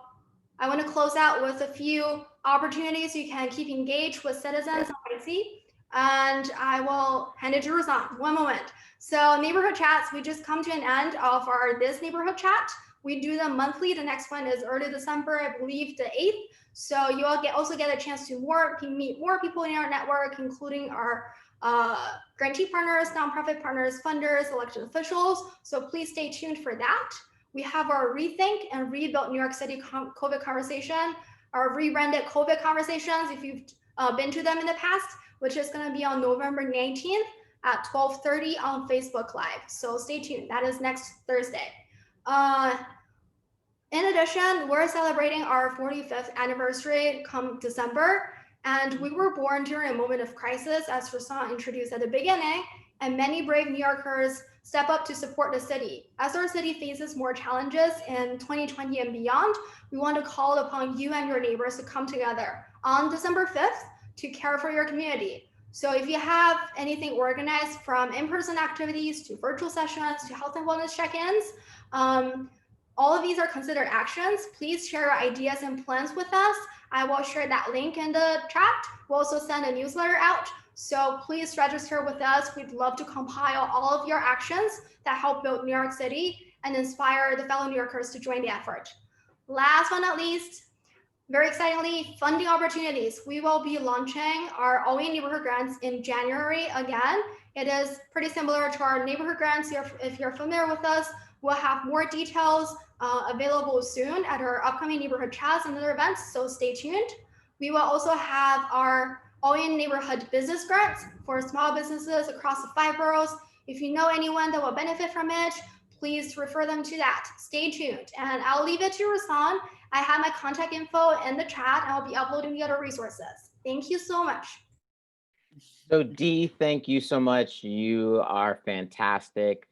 I want to close out with a few opportunities you can keep engaged with CitizensNYC, and I will hand it to Rahsaan. One moment. So neighborhood chats, we just come to an end of this neighborhood chat. We do them monthly. The next one is early December, I believe the 8th. So you all also get a chance to meet more people in our network, including our grantee partners, nonprofit partners, funders, elected officials. So please stay tuned for that. We have our Rethink and Rebuild New York City COVID conversation, our rebranded COVID conversations, if you've been to them in the past, which is going to be on November 19th at 12:30 on Facebook Live. So stay tuned. That is next Thursday. In addition, we're celebrating our 45th anniversary come December. And we were born during a moment of crisis, as Rahsaan introduced at the beginning, and many brave New Yorkers step up to support the city. As our city faces more challenges in 2020 and beyond, we want to call upon you and your neighbors to come together on December 5th to care for your community. So if you have anything organized from in-person activities to virtual sessions to health and wellness check-ins, all of these are considered actions. Please share your ideas and plans with us. I will share that link in the chat. We'll also send a newsletter out. So please register with us. We'd love to compile all of your actions that help build New York City and inspire the fellow New Yorkers to join the effort. Last but not least, very excitingly, funding opportunities. We will be launching our All-in neighborhood grants in January again. It is pretty similar to our neighborhood grants. If you're familiar with us, we'll have more details available soon at our upcoming neighborhood chats and other events, so stay tuned. We will also have our OEN neighborhood business grants for small businesses across the 5 boroughs. If you know anyone that will benefit from it, please refer them to that. Stay tuned. And I'll leave it to Rahsaan. I have my contact info in the chat. I'll be uploading the other resources. Thank you so much. So Dee, thank you so much. You are fantastic.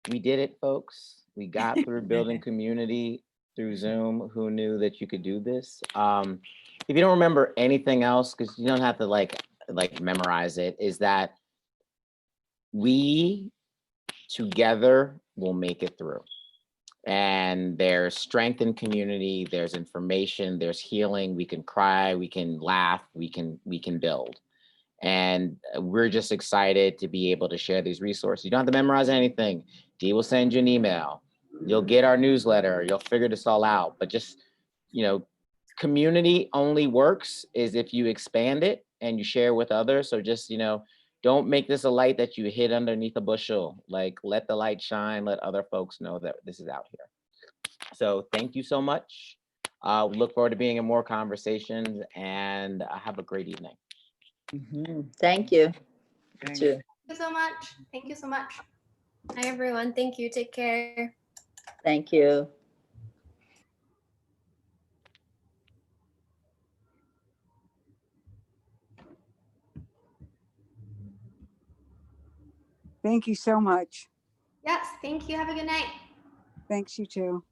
We did it, folks. We got through building community through Zoom. Who knew that you could do this? If you don't remember anything else, because you don't have to like memorize it, is that we together will make it through. And there's strength in community, there's information, there's healing. We can cry, we can laugh, we can build. And we're just excited to be able to share these resources. You don't have to memorize anything. Dee will send you an email. You'll get our newsletter. You'll figure this all out. But just, you know, community only works is if you expand it and you share with others. So just, you know, don't make this a light that you hid underneath a bushel. Like, let the light shine. Let other folks know that this is out here. So thank you so much. We look forward to being in more conversations, and have a great evening. Thank you. Thank you so much. Thank you so much. Hi, everyone. Thank you. Take care. Thank you. Thank you so much. Yes, thank you. Have a good night. Thanks, you too.